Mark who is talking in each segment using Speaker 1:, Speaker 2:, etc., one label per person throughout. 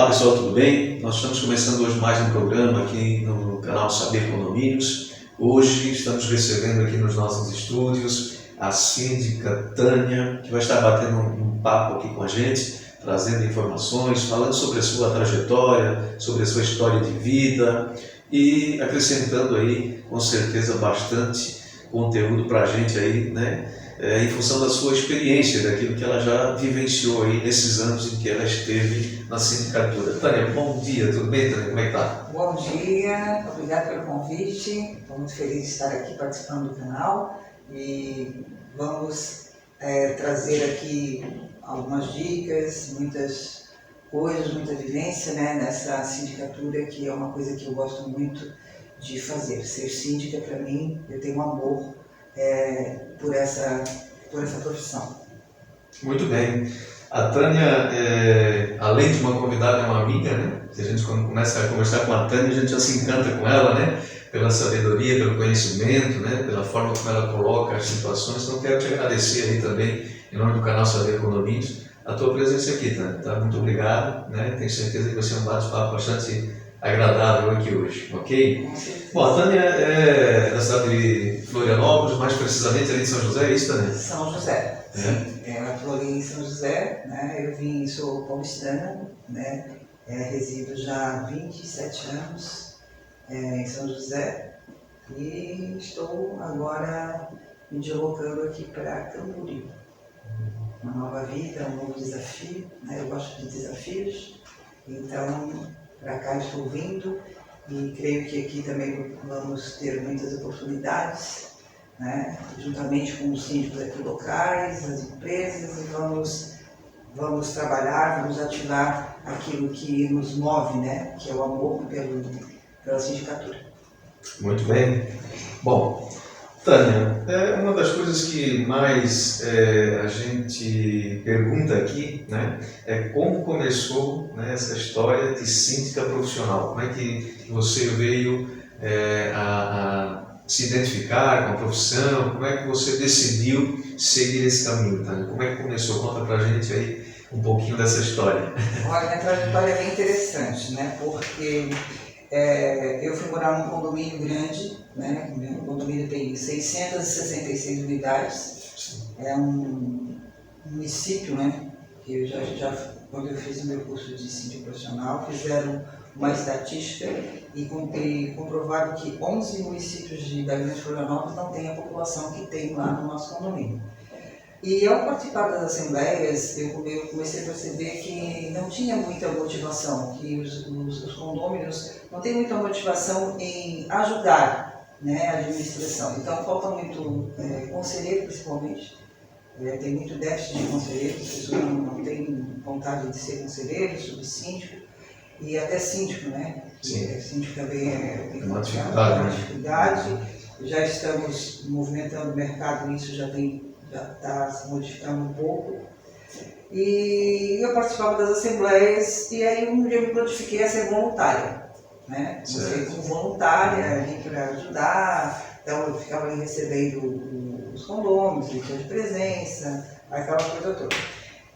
Speaker 1: Olá pessoal, tudo bem? Nós estamos começando hoje mais um programa aqui no canal Saber Condomínios. Hoje estamos recebendo aqui nos nossos estúdios a síndica Tânia, que vai estar batendo um papo aqui com a gente, trazendo informações, falando sobre a sua trajetória, sobre a sua história de vida e acrescentando aí, com certeza, bastante conteúdo para a gente aí, né? Em função da sua experiência, daquilo que ela já vivenciou aí nesses anos em que ela esteve na sindicatura. Tânia, bom dia, tudo bem, Tânia? Como é que tá?
Speaker 2: Bom dia, obrigado pelo convite. Estou muito feliz de estar aqui participando do canal e vamos trazer aqui algumas dicas, muitas coisas, muita vivência, né, nessa sindicatura, que é uma coisa que eu gosto muito de fazer. Ser síndica, para mim, eu tenho um amor por essa profissão.
Speaker 1: Muito bem. A Tânia, além de uma convidada, é uma amiga, né? A gente, quando começa a conversar com a Tânia, a gente já se encanta com ela, né? Pela sabedoria, pelo conhecimento, né? Pela forma como ela coloca as situações. Então, quero te agradecer aí também, em nome do canal Saber Condomínios, a tua presença aqui, Tânia. Tá? Muito obrigado, né? Tenho certeza que vai ser um bate-papo bastante agradável aqui hoje, ok? Bom, a Tânia é da cidade de Florianópolis, mais precisamente ali de São José, é isso, Tânia?
Speaker 2: São José, sim. Eu florei em São José, né? Sou paulistana, né? Resido já há 27 anos em São José e estou agora me deslocando aqui para Camboriú. Uma nova vida, um novo desafio, né? Eu gosto de desafios, então para cá estou vindo e creio que aqui também vamos ter muitas oportunidades, né? Juntamente com os síndicos aqui locais, as empresas, e vamos trabalhar, vamos ativar aquilo que nos move, né? Que é o amor pela sindicatura.
Speaker 1: Muito bem. Bom, Tânia, uma das coisas que mais a gente pergunta aqui, né, é como começou, né, essa história de síndica profissional. Como é que você veio a se identificar com a profissão? Como é que você decidiu seguir esse caminho, Tânia? Como é que começou? Conta pra gente aí um pouquinho dessa história.
Speaker 2: Olha, minha trajetória é bem interessante, né? Porque eu fui morar num condomínio grande, né? O condomínio tem 666 unidades. É um município, né? Que eu quando eu fiz o meu curso de síndico profissional, fizeram uma estatística e comprovaram que 11 municípios da Grande Florianópolis não têm a população que tem lá no nosso condomínio. E ao participar das assembleias, eu comecei a perceber que não tinha muita motivação, que os condôminos não têm muita motivação em ajudar, né, a administração. Então falta muito conselheiro, principalmente. Tem muito déficit de conselheiros, as pessoas não têm vontade de ser conselheiro, subsíndico e até síndico, né?
Speaker 1: Sim.
Speaker 2: Síndico também tem
Speaker 1: uma dificuldade,
Speaker 2: uma dificuldade. Já estamos movimentando o mercado, isso já está se modificando um pouco. E eu participava das assembleias e aí um dia eu me prontifiquei a ser voluntária, né? Comecei como voluntária ali para ajudar, então eu ficava ali recebendo os condôminos, leitura de presença, aquela coisa toda.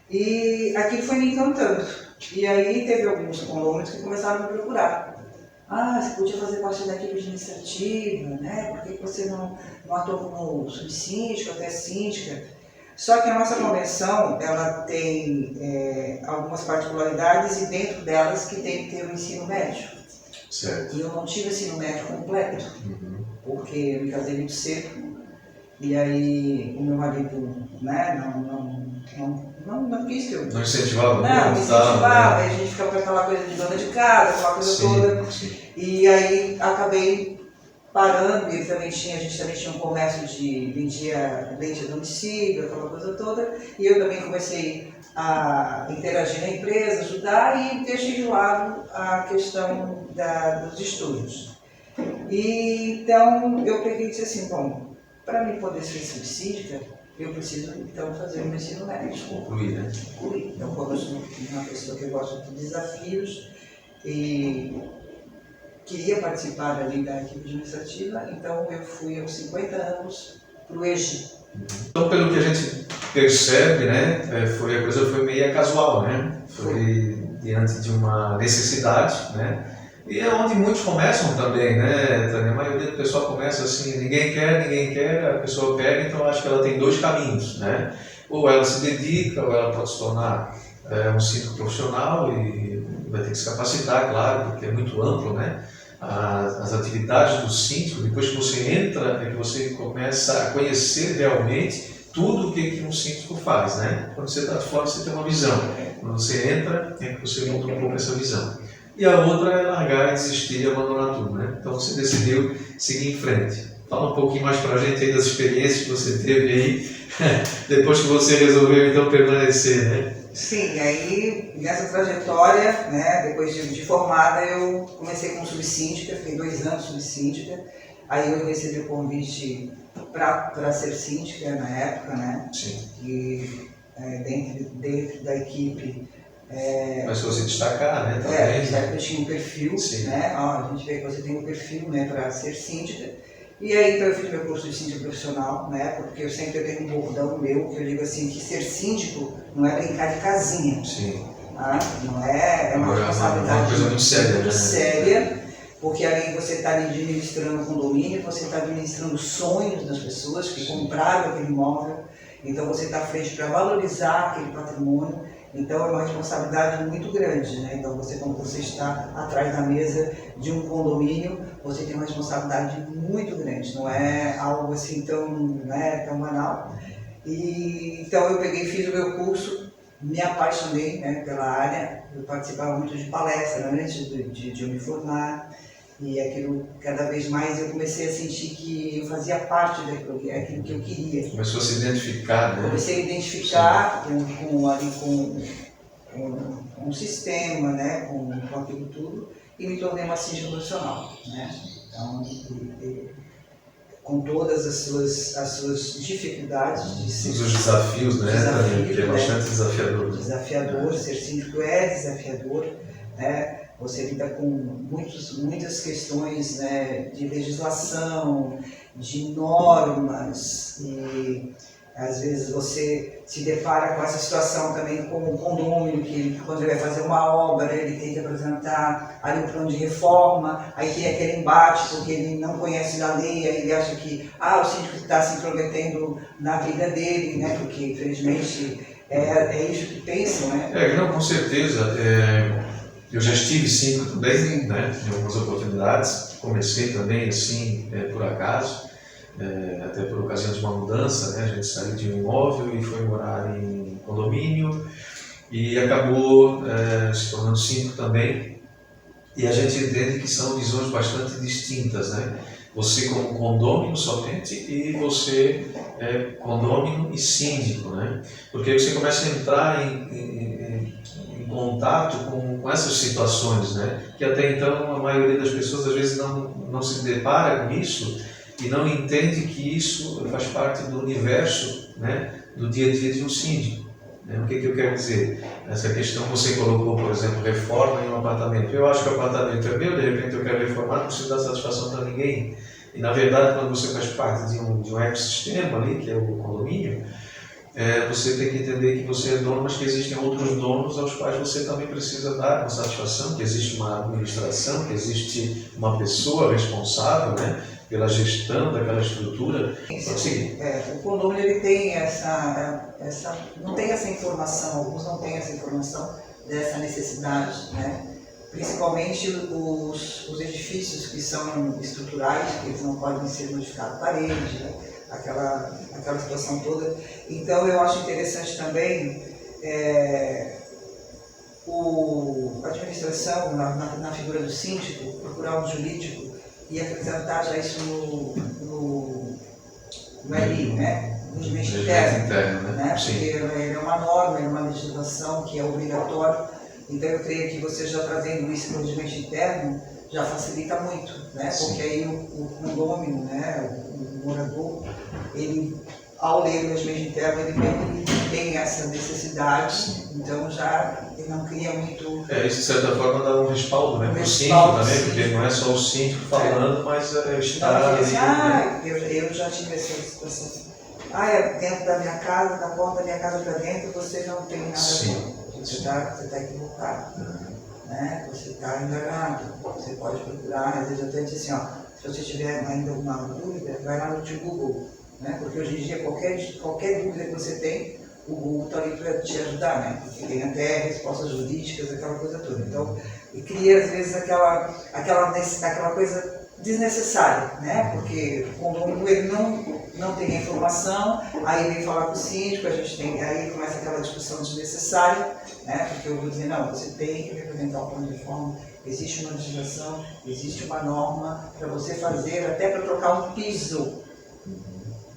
Speaker 2: E aquilo foi me encantando. E aí teve alguns condôminos que começaram a me procurar. Você podia fazer parte da equipe administrativa, né? Por que você não atua como subsíndico, até síndica? Só que a nossa convenção, ela tem algumas particularidades e dentro delas que tem que ter o ensino médio.
Speaker 1: Certo.
Speaker 2: E eu não tive ensino médio completo, porque eu me casei muito cedo. E aí o meu marido, né, não quis que eu...
Speaker 1: Não incentivava?
Speaker 2: Não incentivava, aí a gente ficava com aquela coisa de dona de casa, aquela coisa toda.
Speaker 1: Sim.
Speaker 2: E aí acabei parando, e a gente também tinha um comércio de vendia leite a domicílio, aquela coisa toda. E eu também comecei a interagir na empresa, ajudar e deixei de lado a questão dos estudos. E então eu peguei e disse assim, bom, para mim poder ser subsíndica, eu preciso então fazer o meu ensino médio.
Speaker 1: Concluir, né?
Speaker 2: Concluir. Então, como eu sou uma pessoa que gosta de desafios e queria participar ali da equipe administrativa, então eu fui aos 50 anos para o EJI.
Speaker 1: Então, pelo que a gente percebe, né, a coisa foi meio casual, né? diante de uma necessidade, né? E é onde muitos começam também, né, Tânia? A maioria do pessoal começa assim, ninguém quer, a pessoa pega, então acho que ela tem dois caminhos, né? Ou ela se dedica, ou ela pode se tornar um síndico profissional e vai ter que se capacitar, claro, porque é muito amplo, né? As atividades do síndico, depois que você entra, é que você começa a conhecer realmente tudo o que um síndico faz, né? Quando você está de fora, você tem uma visão. Quando você entra, é que você muda um pouco essa visão. E a outra é largar, desistir e abandonar tudo, né? Então você decidiu seguir em frente. Fala um pouquinho mais para a gente aí das experiências que você teve aí, depois que você resolveu então permanecer, né?
Speaker 2: Sim, aí nessa trajetória, né, depois de formada, eu comecei como subsíndica, fiquei 2 anos subsíndica. Aí eu recebi o convite para ser síndica na época, né?
Speaker 1: Sim.
Speaker 2: E dentro da equipe.
Speaker 1: Mas se você destacar, né? Também,
Speaker 2: eu tinha um perfil,
Speaker 1: sim,
Speaker 2: né? A gente vê que você tem um perfil, né, para ser síndica. E aí então eu fiz meu curso de síndico profissional, né? Porque eu sempre tenho um bordão meu, que eu digo assim, que ser síndico não é brincar de casinha.
Speaker 1: sim.
Speaker 2: Tá? Não é uma responsabilidade
Speaker 1: uma coisa muito séria,
Speaker 2: muito
Speaker 1: né?
Speaker 2: séria, porque além de você estar administrando o condomínio, você está administrando sonhos das pessoas que compraram aquele imóvel. Então você está à frente para valorizar aquele patrimônio. Então é uma responsabilidade muito grande, né? Então quando você está atrás da mesa de um condomínio, você tem uma responsabilidade muito grande, não é algo assim tão banal. E então eu fiz o meu curso, me apaixonei, né, pela área, eu participava muito de palestras antes de eu me formar. E aquilo, cada vez mais eu comecei a sentir que eu fazia parte daquilo que eu queria.
Speaker 1: Começou a se identificar, né?
Speaker 2: Comecei a identificar com um sistema, né? com aquilo tudo, e me tornei uma síndica profissional, né? Então, com todas as suas dificuldades de ser...
Speaker 1: Os desafios, né? Que é bastante desafiador.
Speaker 2: Desafiador, ser síndico é desafiador, né? Você lida com muitas questões, né, de legislação, de normas, e às vezes você se depara com essa situação também com o condômino, que quando ele vai fazer uma obra, ele tem que apresentar ali um plano de reforma, aí tem aquele embate porque ele não conhece da lei, aí ele acha que o síndico está se intrometendo na vida dele, né, porque infelizmente é isso que pensam, né?
Speaker 1: Não, com certeza. Eu já estive síndico também, né, em algumas oportunidades. Comecei também assim, por acaso, até por ocasião de uma mudança, né, a gente saiu de um imóvel e foi morar em condomínio e acabou se tornando síndico também. E a gente entende que são visões bastante distintas, né? Você como condômino somente e você condômino e síndico, né? Porque você começa a entrar em contato com essas situações, né? Que até então a maioria das pessoas às vezes não se depara com isso e não entende que isso faz parte do universo, né, do dia a dia de um síndico. O que eu quero dizer? Essa questão que você colocou, por exemplo, reforma em um apartamento. Eu acho que o apartamento é meu, de repente eu quero reformar, não preciso dar satisfação para ninguém. E na verdade, quando você faz parte de um ecossistema ali, que é o condomínio, você tem que entender que você é dono, mas que existem outros donos aos quais você também precisa dar uma satisfação, que existe uma administração, que existe uma pessoa responsável, né, pela gestão daquela estrutura.
Speaker 2: O condomínio ele tem não tem essa informação, alguns não têm essa informação dessa necessidade, né? Principalmente os edifícios que são estruturais, que eles não podem ser modificados parede, né? aquela situação toda. Então eu acho interessante também a administração, na figura do síndico, procurar um jurídico e apresentar já isso no RI, né? No regimento interno, né? Porque ele é uma norma, é uma legislação que é obrigatória. Então eu creio que você já trazendo isso no regimento interno já facilita muito, né? Porque aí o condômino, né, o morador, ele, ao ler o regimento interno, ele tem essa necessidade, então ele não cria muito...
Speaker 1: Isso de certa forma dá um respaldo, né, para o síndico também, porque não é só o síndico falando, mas está ali...
Speaker 2: Eu já tive essa situação. Dentro da minha casa, da porta da minha casa para dentro, você não tem nada a ver. você está equivocado, né? Você está enganado, você pode procurar, às vezes eu até disse assim, ó, se você tiver ainda alguma dúvida, vai lá no Google, né? Porque hoje em dia qualquer dúvida que você tem, o Google está ali para te ajudar, né? Porque tem até respostas jurídicas, aquela coisa toda. Então, e cria às vezes aquela coisa desnecessária, né? Porque o condomínio ele não tem a informação, aí vem falar com o síndico, aí começa aquela discussão desnecessária, né? Porque eu vou dizer, não, você tem que representar o plano de reforma, existe uma legislação, existe uma norma para você fazer, até para trocar um piso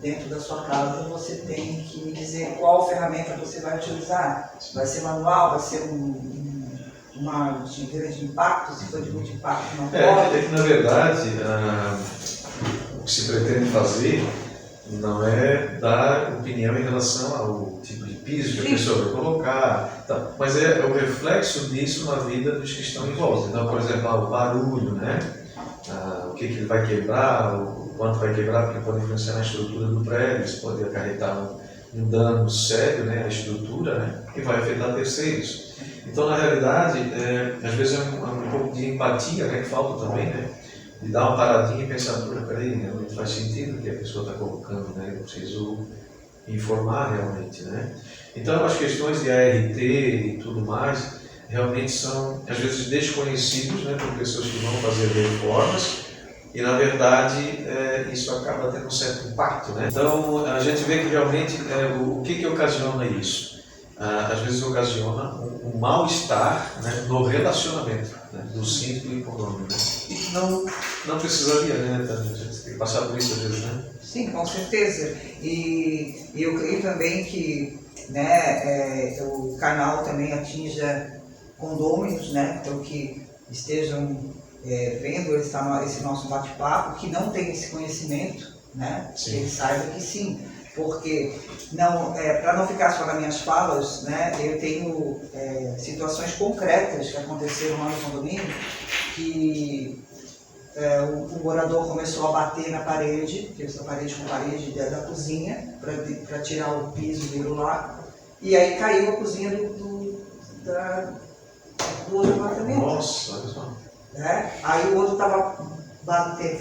Speaker 2: dentro da sua casa, você tem que me dizer qual ferramenta você vai utilizar. Vai ser manual, vai ser uma de grande impacto, se for de muito impacto não pode.
Speaker 1: É que na verdade o que se pretende fazer não é dar opinião em relação ao tipo de piso que a pessoa vai colocar, tá? Mas é o reflexo disso na vida dos que estão em volta. Então, por exemplo, o barulho, né? O que ele vai quebrar, o quanto vai quebrar, porque pode influenciar na estrutura do prédio, isso pode acarretar um dano sério, né, à estrutura, né, que vai afetar terceiros. Então, na realidade, às vezes é um pouco de empatia, né, que falta também, né, de dar uma paradinha e pensar, peraí, realmente faz sentido o que a pessoa está colocando, né, eu preciso informar realmente, né. Então, as questões de ART e tudo mais, realmente são, às vezes, desconhecidos, né, por pessoas que vão fazer reformas, e, na verdade, isso acaba tendo um certo impacto, né? Então, a gente vê que realmente o que ocasiona isso? Às vezes ocasiona um mal-estar, né, no relacionamento, né, do síndico e condomínio, né? E não precisaria, né? A gente tem que passar por isso às vezes, né?
Speaker 2: Sim, com certeza. E eu creio também que, né, o canal também atinja condôminos, né? Então, que estejam vendo esse nosso bate-papo, que não tem esse conhecimento, né? Que ele saiba que sim, porque para não ficar só nas minhas falas, né? Eu tenho situações concretas que aconteceram lá no condomínio, que o morador começou a bater na parede, essa parede com parede da cozinha, para tirar o piso dele lá, e aí caiu a cozinha do outro apartamento.
Speaker 1: Nossa, olha só.
Speaker 2: Aí o outro estava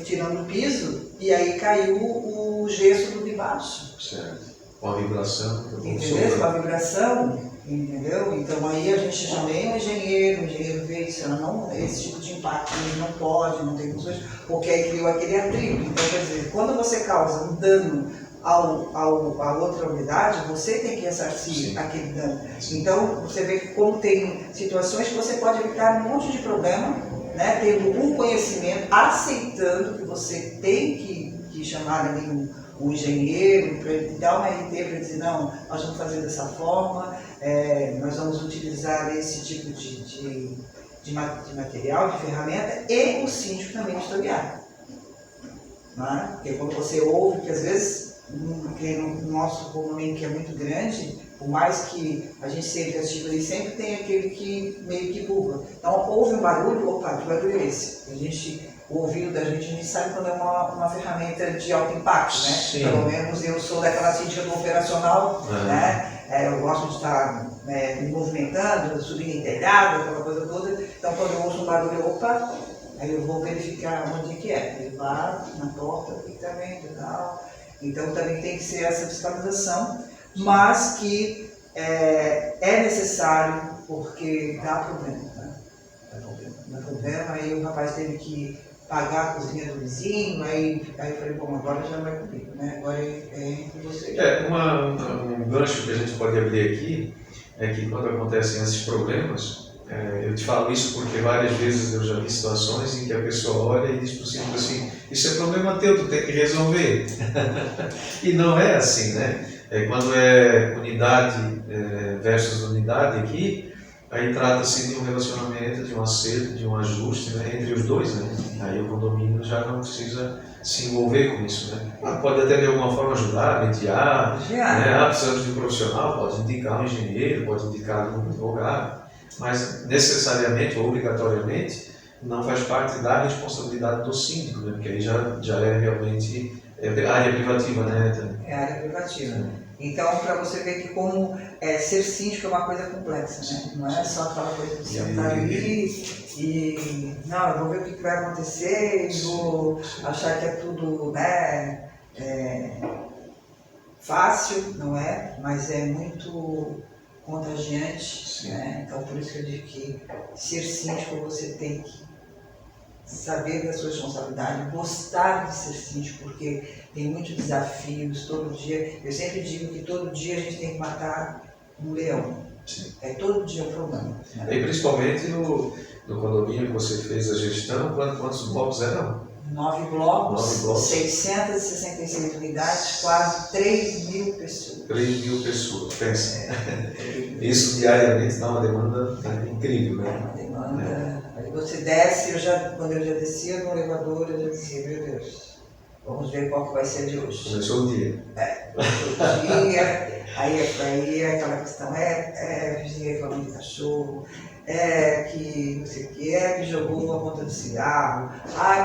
Speaker 2: tirando o piso e aí caiu o gesso do de baixo.
Speaker 1: Certo. Com a vibração.
Speaker 2: Entendeu? Com a vibração, entendeu? Então aí a gente chamei o engenheiro veio e disse, não, esse tipo de impacto não pode, não tem condições, porque aí criou aquele atrito. Então, quer dizer, quando você causa um dano a outra unidade, você tem que ressarcir aquele dano. Então, você vê que como tem situações que você pode evitar um monte de problema, né, tendo um conhecimento, aceitando que você tem que chamar ali um engenheiro para ele dar uma RT para dizer, não, nós vamos fazer dessa forma, nós vamos utilizar esse tipo de material, de ferramenta, e o síndico também historiar. Né? Porque quando você ouve, que às vezes, no nosso condomínio que é muito grande, por mais que a gente seja ativo ali, sempre tem aquele que meio que burla. Então, ouve um barulho, opa, que barulho é esse? O ouvido da gente, a gente sabe quando é uma ferramenta de alto impacto, né?
Speaker 1: Sim.
Speaker 2: Pelo menos eu sou daquela síndica do operacional, né? Eu gosto de estar me movimentando, subindo em telhado, aquela coisa toda. Então, quando eu ouço um barulho, opa, aí eu vou verificar onde que é. Ele bate na porta, o que está vendo e tal. Então, também tem que ser essa fiscalização, mas que é necessário porque dá problema, né? Dá problema, aí o rapaz teve que pagar a cozinha do vizinho, aí eu falei, bom, agora já não é comigo, né? Agora é com vocês.
Speaker 1: Um gancho que a gente pode abrir aqui é que quando acontecem esses problemas, eu te falo isso porque várias vezes eu já vi situações em que a pessoa olha e diz para o síndico assim, isso é problema teu, tu tem que resolver. E não é assim, né? Quando é unidade versus unidade aqui, aí trata-se de um relacionamento, de um acerto, de um ajuste, né, entre os dois, né? Aí o condomínio já não precisa se envolver com isso, né? Pode até de alguma forma ajudar, mediar, né? Precisamos de um profissional, pode indicar um engenheiro, pode indicar um advogado, mas necessariamente ou obrigatoriamente não faz parte da responsabilidade do síndico, né? Porque aí já é realmente área privativa, né?
Speaker 2: É área privativa. Então, para você ver que como ser síndico é uma coisa complexa, né? Não é só aquela coisa de sentar ali e não, eu vou ver o que vai acontecer e vou achar que é tudo, né, fácil, não é? Mas é muito contagiante, né? Então, por isso que eu digo que ser síndico você tem que saber da sua responsabilidade, gostar de ser síndico, porque tem muitos desafios todo dia. Eu sempre digo que todo dia a gente tem que matar um leão.
Speaker 1: Sim.
Speaker 2: Todo dia é um problema. Né?
Speaker 1: E principalmente no condomínio que você fez a gestão, quantos blocos eram?
Speaker 2: 9 blocos,
Speaker 1: 9 blocos,
Speaker 2: 666 unidades, quase 3 mil pessoas.
Speaker 1: 3 mil pessoas, pensa. Isso diariamente dá uma demanda incrível, né?
Speaker 2: Uma demanda. Aí você desce, quando eu já descia no elevador, eu já dizia, meu Deus, vamos ver qual que vai ser de hoje.
Speaker 1: Começou o dia.
Speaker 2: Começou o dia, aí aquela questão, vizinha reclamando de cachorro, que não sei o que jogou uma ponta de cigarro,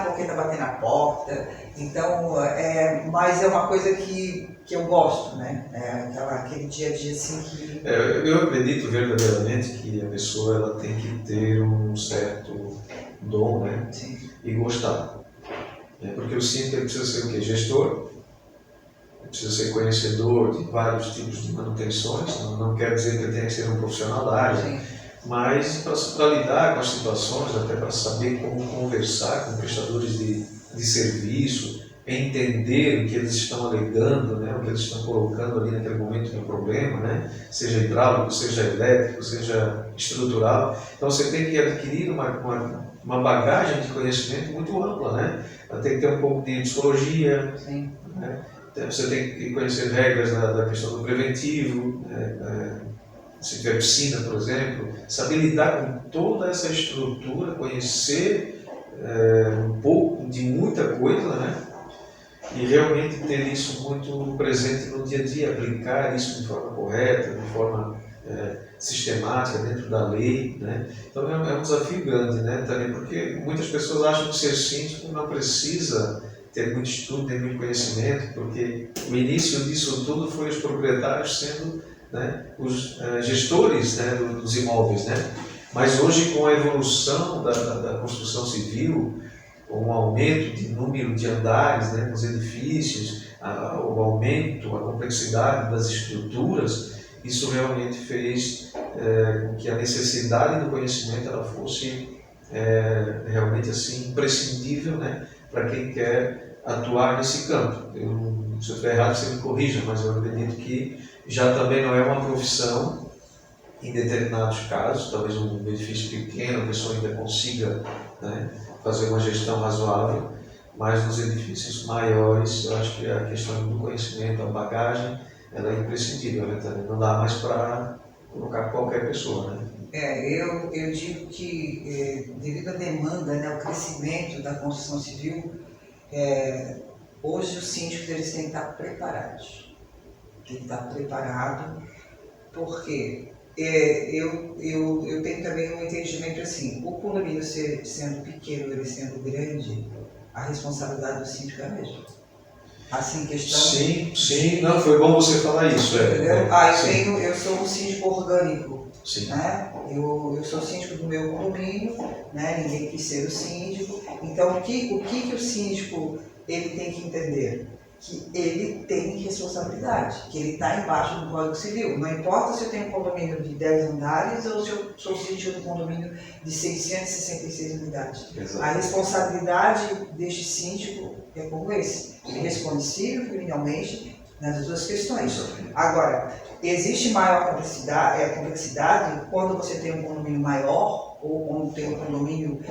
Speaker 2: porque tá batendo na porta. Então, mas é uma coisa que eu gosto, né? Aquele dia a dia assim que...
Speaker 1: Eu acredito verdadeiramente que a pessoa ela tem que ter um certo dom, né?
Speaker 2: Sim.
Speaker 1: E gostar. Porque eu sinto que ele precisa ser o quê? Gestor, ele precisa ser conhecedor de vários tipos de manutenções, não quer dizer que ele tenha que ser um profissional da área.
Speaker 2: Sim.
Speaker 1: Mas para lidar com as situações, até para saber como conversar com prestadores de serviço, entender o que eles estão alegando, né, o que eles estão colocando ali naquele momento do problema, né, seja hidráulico, seja elétrico, seja estrutural. Então você tem que adquirir uma bagagem de conhecimento muito ampla, né? Tem que ter um pouco de psicologia, né? Você tem que conhecer regras da questão do preventivo, se tiver piscina, por exemplo, saber lidar com toda essa estrutura, conhecer um pouco de muita coisa, né? E realmente ter isso muito presente no dia a dia, aplicar isso de forma correta, de forma sistemática, dentro da lei, né? Então é um desafio grande, né? Também porque muitas pessoas acham que ser síndico não precisa ter muito estudo, ter muito conhecimento, porque o início disso tudo foi os proprietários sendo, né, os gestores, né, dos imóveis, né? Mas hoje, com a evolução da construção civil, com o aumento de número de andares, né, nos edifícios, o aumento, a complexidade das estruturas, isso realmente fez com que a necessidade do conhecimento ela fosse realmente assim imprescindível, né, para quem quer atuar nesse campo. Se eu estiver errado, você me corrija, mas eu acredito que já também não é uma profissão em determinados casos, talvez um edifício pequeno, a pessoa ainda consiga, né, fazer uma gestão razoável, mas nos edifícios maiores, eu acho que a questão do conhecimento, a bagagem, ela é imprescindível, né, também. Não dá mais para colocar qualquer pessoa, né?
Speaker 2: Eu digo que devido à demanda, né, ao crescimento da construção civil, hoje os síndicos eles têm que estar preparados. Tem que estar preparado, porque eu tenho também um entendimento assim, o condomínio sendo pequeno, ele sendo grande, a responsabilidade do síndico é a mesma. Assim, questão...
Speaker 1: Sim, não, foi bom você falar isso.
Speaker 2: Entendeu? Eu sou um síndico orgânico,
Speaker 1: sim.
Speaker 2: Né? Eu sou síndico do meu condomínio, né? Ninguém quis ser o síndico. Então, o que o síndico ele tem que entender? Que ele tem responsabilidade, que ele está embaixo do Código Civil. Não importa se eu tenho um condomínio de 10 andares ou se eu sou síndico de um condomínio de 666 unidades.
Speaker 1: Exato.
Speaker 2: A responsabilidade deste síndico é como esse. Ele responde civil e criminalmente nas duas questões. Agora, existe maior complexidade quando você tem um condomínio maior ou quando tem um condomínio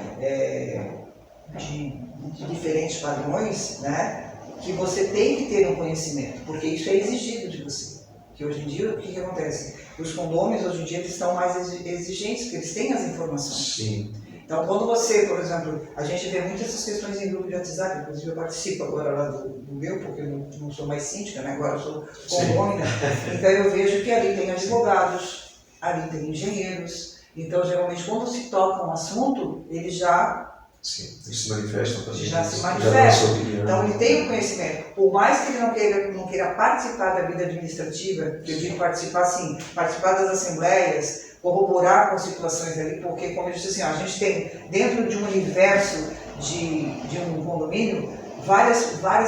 Speaker 2: de diferentes padrões, né? Que você tem que ter um conhecimento, porque isso é exigido de você. Que hoje em dia, o que acontece? Os condôminos, hoje em dia, eles estão mais exigentes, porque eles têm as informações.
Speaker 1: Sim.
Speaker 2: Então, quando você, por exemplo, a gente vê muitas essas questões em grupo de WhatsApp, inclusive eu participo agora lá do meu, porque eu não sou mais síndica, né? Agora eu sou condômina. Então, eu vejo que ali tem advogados, ali tem engenheiros. Então, geralmente, quando se toca um assunto, eles já
Speaker 1: Sim, eles se manifestam também.
Speaker 2: Já se
Speaker 1: Já dão a
Speaker 2: manifesta.
Speaker 1: sua opinião.
Speaker 2: Então ele tem o conhecimento. Por mais que ele não queira participar da vida administrativa, que eu digo participar sim, participar das assembleias, corroborar com situações ali, porque como eu disse assim, ó, a gente tem dentro de um universo de um condomínio várias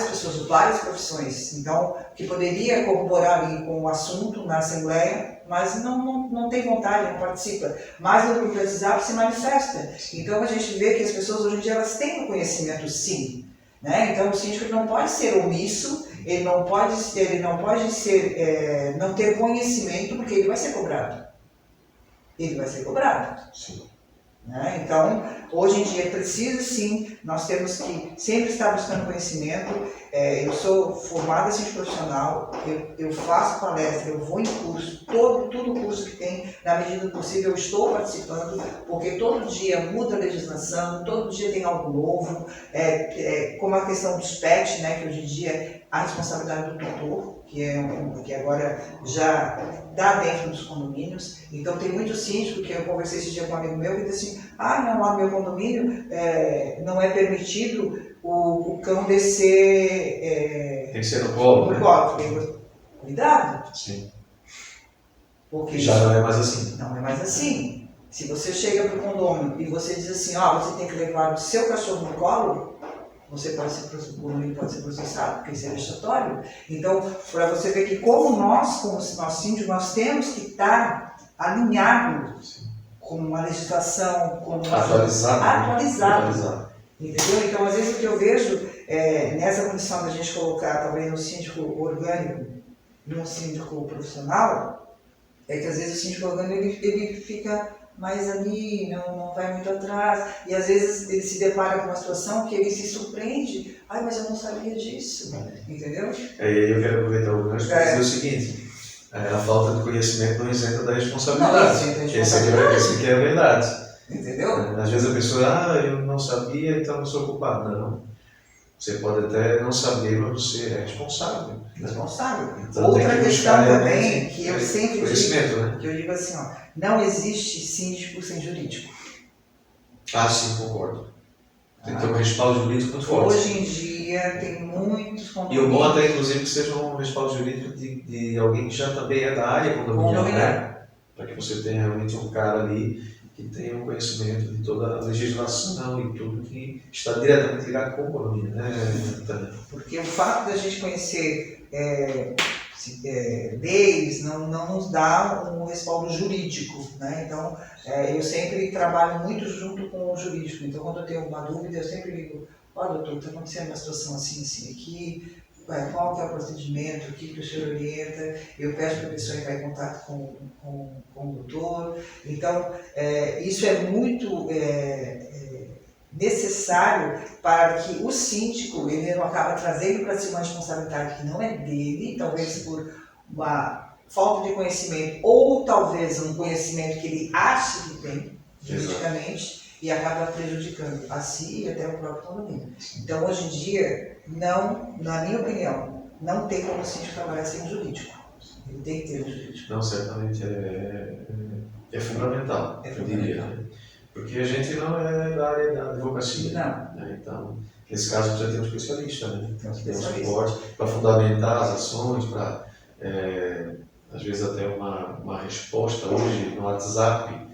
Speaker 2: pessoas, várias profissões, então que poderia corroborar ali com o assunto na assembleia, mas não tem vontade, não participa. Mas no grupo de WhatsApp se manifesta. Então a gente vê que as pessoas hoje em dia elas têm o conhecimento sim. Né? Então o síndico não pode ser omisso, ele não pode ser, não ter conhecimento, porque ele vai ser cobrado. Ele vai ser cobrado.
Speaker 1: Sim.
Speaker 2: Né? Então, hoje em dia precisa sim, nós temos que sempre estar buscando conhecimento. Eu sou formada em profissional, eu faço palestra, eu vou em curso, todo curso que tem, na medida do possível eu estou participando, porque todo dia muda a legislação, todo dia tem algo novo, como a questão dos PET, né, que hoje em dia a responsabilidade do tutor, que agora já dá dentro dos condomínios. Então tem muito síndico, que eu conversei esse dia com um amigo meu, que disse assim, não, lá no meu condomínio não é permitido o cão descer...
Speaker 1: Tem que ser no colo, né?
Speaker 2: Falei, cuidado.
Speaker 1: Sim.
Speaker 2: Porque
Speaker 1: Já não é mais assim.
Speaker 2: não é mais assim. Se você chega para o condomínio e você diz assim, você tem que levar o seu cachorro no colo, o condomínio pode ser processado, porque isso é vexatório. Então, para você ver que como nós síndicos, nós temos que estar alinhados com a legislação, atualizado. Entendeu? Então, às vezes o que eu vejo nessa condição da gente colocar talvez um síndico orgânico e um síndico profissional, é que às vezes o síndico orgânico ele fica mais ali, não vai muito atrás, e às vezes ele se depara com uma situação que ele se surpreende, mas eu não sabia disso, entendeu?
Speaker 1: E aí eu quero aproveitar o gancho para dizer o seguinte, a falta de conhecimento não isenta da responsabilidade. Esse aqui é a verdade.
Speaker 2: Entendeu?
Speaker 1: Às vezes a pessoa, eu não sabia, então não sou culpado. Não. Você pode até não saber, mas você é responsável.
Speaker 2: Responsável.
Speaker 1: Então,
Speaker 2: outra questão também, que eu sempre
Speaker 1: digo, né?
Speaker 2: que eu digo assim, não existe síndico sem jurídico.
Speaker 1: Sim, concordo. Tem que ter um respaldo jurídico muito forte.
Speaker 2: Hoje em dia tem muitos
Speaker 1: condomínios. E o bom até, inclusive, que seja um respaldo jurídico de alguém que já também é da área condominial, né? Para que você tenha realmente um cara ali que tenha um conhecimento de toda a legislação e tudo que está diretamente ligado com o condomínio, né?
Speaker 2: Porque o fato da gente conhecer leis não nos dá um respaldo jurídico, né? Então, eu sempre trabalho muito junto com o jurídico. Então, quando eu tenho uma dúvida, eu sempre digo, doutor, está acontecendo uma situação assim, assim, aqui, qual que é o procedimento, o que o senhor orienta, eu peço para a pessoa entrar em contato com o doutor. Então, isso é muito necessário para que o síndico ele não acabe trazendo para si uma responsabilidade que não é dele, talvez por uma falta de conhecimento ou talvez um conhecimento que ele acha que tem juridicamente e acaba prejudicando a si e até o próprio condomínio. Então, hoje em dia, na minha opinião, não tem como o síndico trabalhar sem o jurídico. Ele tem que ter o jurídico.
Speaker 1: Não, certamente é fundamental, eu diria. Né? Porque a gente não é da área da advocacia.
Speaker 2: Não.
Speaker 1: Né? Então, nesse caso, precisa ter um especialista, né?
Speaker 2: Tem um
Speaker 1: suporte para fundamentar as ações, para, às vezes, até uma resposta hoje no WhatsApp.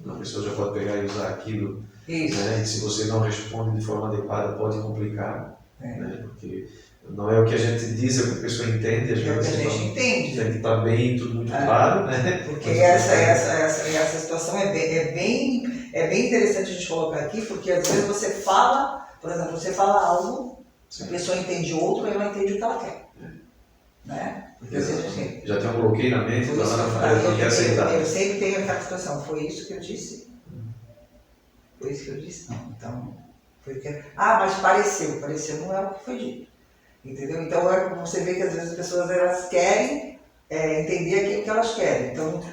Speaker 1: A pessoa já pode pegar e usar aquilo.
Speaker 2: Isso.
Speaker 1: Né? E se você não responde de forma adequada, pode complicar. Né? Porque não é o que a gente diz, é o que a pessoa entende. Às vezes,
Speaker 2: a gente entende.
Speaker 1: Tem que estar bem, tudo muito claro. Né?
Speaker 2: Porque essa situação é bem interessante a gente colocar aqui, porque às vezes você fala, por exemplo, você fala algo, a pessoa entende outro e ela não entende o que ela quer. Né? Porque às vezes a gente
Speaker 1: já tem um bloqueio na mente, então ela não quer aceitar.
Speaker 2: Eu sempre tenho aquela situação, foi isso que eu disse? Foi isso que eu disse? Não. Então, foi o que... mas pareceu não é o que foi dito. Entendeu? Então, você vê que às vezes as pessoas elas querem entender aquilo que elas querem. Então,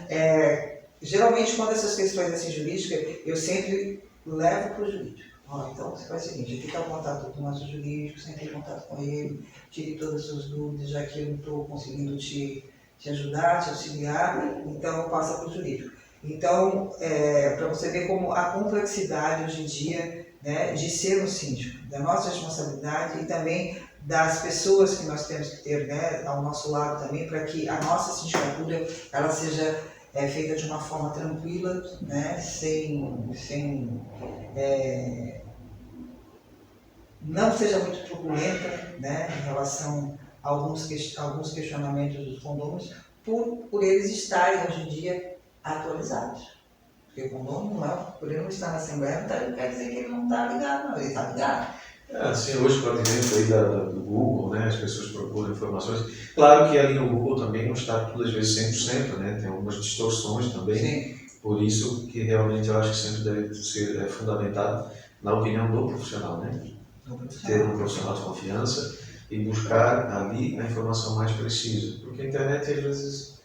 Speaker 2: geralmente, quando essas questões assim, jurídicas, eu sempre levo para o jurídico. Então, você faz o seguinte, fica em contato com o nosso jurídico, sempre em contato com ele, tire todas as suas dúvidas, já que eu não estou conseguindo te ajudar, te auxiliar, então passa para o jurídico. Então, para você ver como a complexidade hoje em dia né, de ser um síndico, da nossa responsabilidade e também das pessoas que nós temos que ter, né, ao nosso lado também, para que a nossa sindicatura ela seja feita de uma forma tranquila, né, não seja muito turbulenta, né, em relação a alguns questionamentos dos condôminos, por eles estarem hoje em dia atualizados. Porque o condômino, por ele não estar na Assembleia, não quer dizer que ele não está ligado, não, ele está ligado.
Speaker 1: Assim, hoje com o advento aí do Google, né, as pessoas procuram informações. Claro que ali no Google também não está tudo às vezes 100%, né, tem algumas distorções também.
Speaker 2: Sim.
Speaker 1: Por isso que realmente eu acho que sempre deve ser fundamentado na opinião do profissional, né? Ter um profissional de confiança e buscar ali a informação mais precisa. Porque a internet às vezes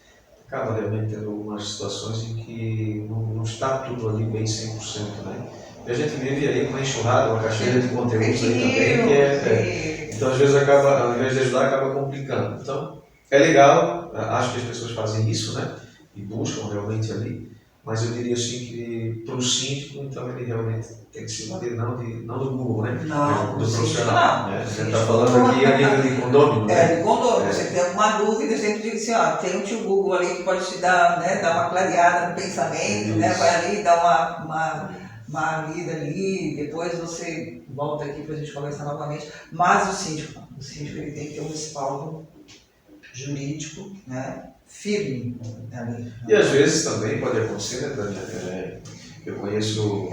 Speaker 1: acaba realmente tendo algumas situações em que não está tudo ali bem 100%, né? E a gente vive aí uma enxurrada, uma caixinha de conteúdos aí também, que então às vezes acaba, ao invés de ajudar, acaba complicando. Então é legal, acho que as pessoas fazem isso, né? E buscam realmente ali, mas eu diria assim que para o síndico, então ele realmente tem que se valer não do Google, né?
Speaker 2: Não,
Speaker 1: Do profissional.
Speaker 2: Não.
Speaker 1: Né? A gente está falando aqui a nível de condômino, né?
Speaker 2: De condômino. Você tem alguma dúvida, sempre diz assim, ó, tem um tio Google ali que pode te dar, né, dar uma clareada no pensamento, né? Vai ali, dá uma lida ali, depois você volta aqui para a gente conversar novamente. Mas o síndico ele tem que ter um respaldo jurídico, né, firme ali.
Speaker 1: E às vezes também pode acontecer, né, Tânia? Eu conheço,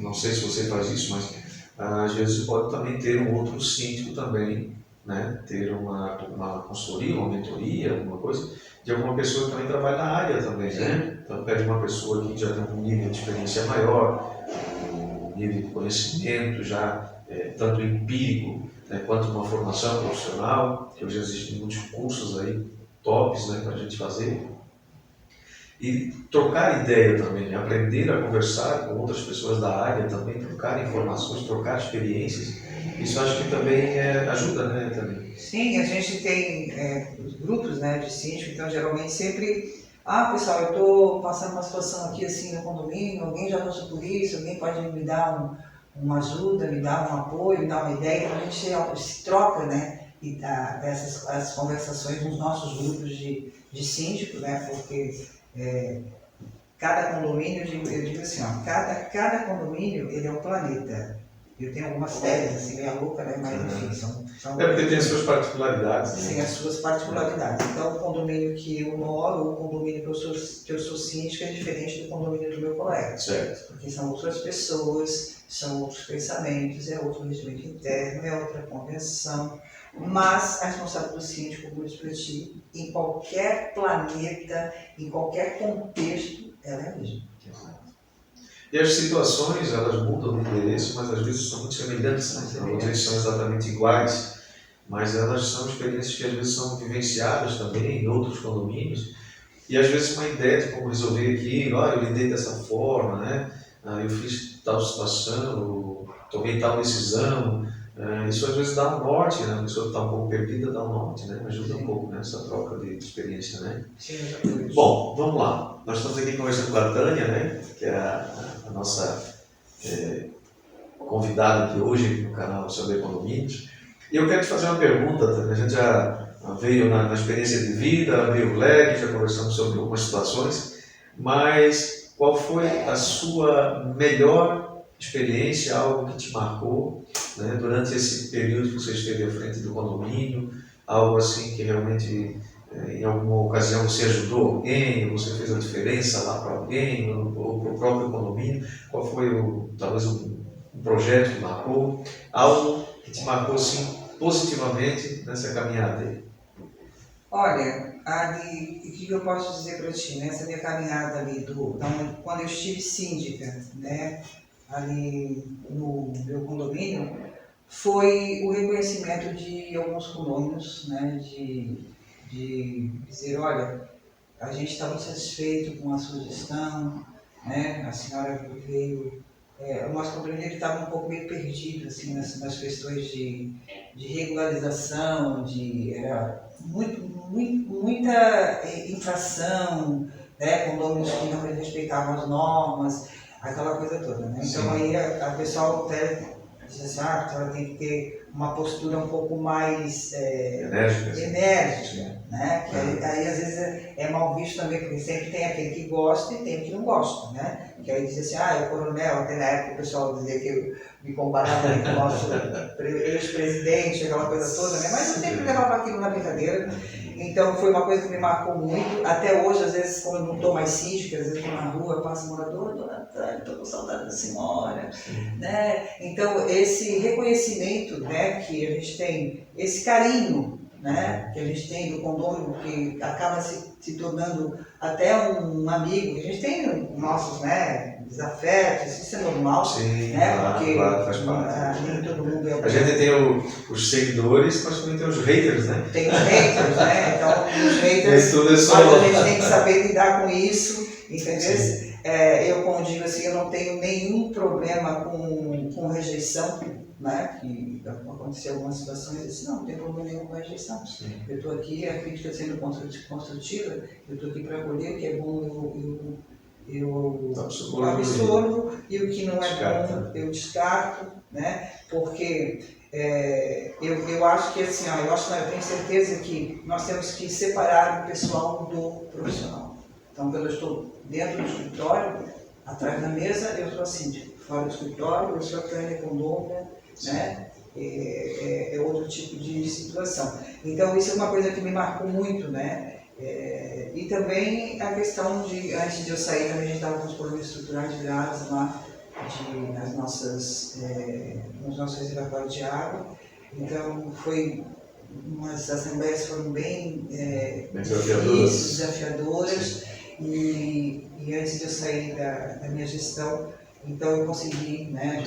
Speaker 1: não sei se você faz isso, mas às vezes pode também ter um outro síndico também, né? Ter uma consultoria, uma mentoria, alguma coisa, de alguma pessoa que também trabalha na área também, né? Então pede uma pessoa que já tem um nível de experiência maior, um nível de conhecimento já tanto empírico, né, quanto uma formação profissional, que hoje existem muitos cursos aí tops, né, para a gente fazer. E trocar ideia também, né? Aprender a conversar com outras pessoas da área também, trocar informações, trocar experiências. Isso acho que também ajuda, né, também.
Speaker 2: Sim, a gente tem os grupos, né, de síndico, então geralmente sempre, pessoal, eu estou passando uma situação aqui assim no condomínio, alguém já passou por isso, alguém pode me dar uma ajuda, me dar um apoio, me dar uma ideia, então a gente se troca, né, e dá essas conversações nos nossos grupos de síndico, né, porque cada condomínio, eu digo assim, ó, cada condomínio ele é um planeta. Eu tenho algumas teses, assim, meio louca, né? Mas enfim, são
Speaker 1: porque tem as suas particularidades.
Speaker 2: Sim, as suas particularidades. Então, o condomínio que eu moro, o condomínio que eu sou síndica é diferente do condomínio do meu colega.
Speaker 1: Certo.
Speaker 2: Porque são outras pessoas, são outros pensamentos, é outro regimento interno, é outra convenção. Mas a responsabilidade do síndico, como eu disse para ti, em qualquer planeta, em qualquer contexto, ela é a mesma.
Speaker 1: E as situações, elas mudam de endereço, mas às vezes são muito semelhantes, né? Não vou dizer que são exatamente iguais, mas elas são experiências que às vezes são vivenciadas também em outros condomínios, e às vezes uma ideia de como resolver aquilo, eu lidei dessa forma, né? Eu fiz tal situação, eu tomei tal decisão. Isso às vezes dá um norte, né? A pessoa está um pouco perdida, dá um norte, né? Ajuda um pouco nessa troca de experiência, né?
Speaker 2: Sim, exatamente.
Speaker 1: Bom, vamos lá. Nós estamos aqui conversando com a Tânia, né? Que é a nossa convidada aqui hoje no canal sobre condomínios. E eu quero te fazer uma pergunta, Tânia. A gente já veio na experiência de vida, abriu o leque, já conversamos sobre algumas situações, mas qual foi a sua melhor experiência, algo que te marcou, né, durante esse período que você esteve à frente do condomínio, algo assim que realmente, em alguma ocasião, você ajudou alguém, você fez a diferença lá para alguém, ou para o próprio condomínio? Qual foi, talvez, um projeto que marcou, algo que te marcou, assim, positivamente nessa caminhada aí?
Speaker 2: Olha, ali, o que eu posso dizer para ti, nessa minha caminhada ali, quando eu estive síndica, né, ali no meu condomínio, foi o reconhecimento de alguns condôminos, né, de dizer, olha, a gente está muito satisfeito com a sua gestão, né, a senhora veio... o nosso condomínio estava um pouco meio perdido assim, nas questões de regularização, era muita infração, né, condôminos que não respeitavam as normas. aquela coisa toda, né? Então
Speaker 1: Sim.
Speaker 2: aí a pessoal até diz assim, ah, ela tem que ter uma postura um pouco mais enérgica, né? Que aí às vezes é mal visto também, porque sempre tem aquele que gosta e tem o que não gosta, né? Que aí diz assim, ah, é o coronel, até na época o pessoal dizia que eu me comparava com o nosso ex-presidente, aquela coisa toda, né? Mas eu sempre levava aquilo na brincadeira. Então foi uma coisa que me marcou muito. Até hoje, às vezes, quando eu não estou mais síndica, às vezes estou na rua, passo morador, dona Antônia, estou com saudade da senhora, né? Então esse reconhecimento, né, que a gente tem, esse carinho, né, que a gente tem do condômino, que acaba se tornando até um amigo. A gente tem nossos, né, desafetos, isso é normal,
Speaker 1: sim,
Speaker 2: né,
Speaker 1: claro,
Speaker 2: porque
Speaker 1: claro, faz parte.
Speaker 2: nem todo mundo é
Speaker 1: A gente tem os seguidores, mas também tem os haters, né?
Speaker 2: Tem os haters, né? Então, os haters,
Speaker 1: tudo é só...
Speaker 2: mas a gente tem que saber lidar com isso, entendeu? Eu, como digo assim, eu não tenho nenhum problema com rejeição, né? Que aconteceu algumas situações, eu disse, não tem problema nenhum com rejeição. Sim. Eu estou aqui, a crítica sendo construtiva, eu estou aqui para acolher, o que é bom eu absorvo e o que não é bom eu descarto, né? Porque eu acho que assim, eu tenho certeza que nós temos que separar o pessoal do profissional. Então, quando eu estou dentro do escritório, atrás da mesa, eu sou a síndica. Fora do escritório, eu sou a Tânia Condômina, né? É outro tipo de situação. Então, isso é uma coisa que me marcou muito, né? E também a questão de, antes de eu sair, também a gente estava com os problemas estruturais graves lá nos nossos reservatórios de água. Então, umas assembleias foram bem desafiadoras. E antes de eu sair da minha gestão, então eu consegui, né,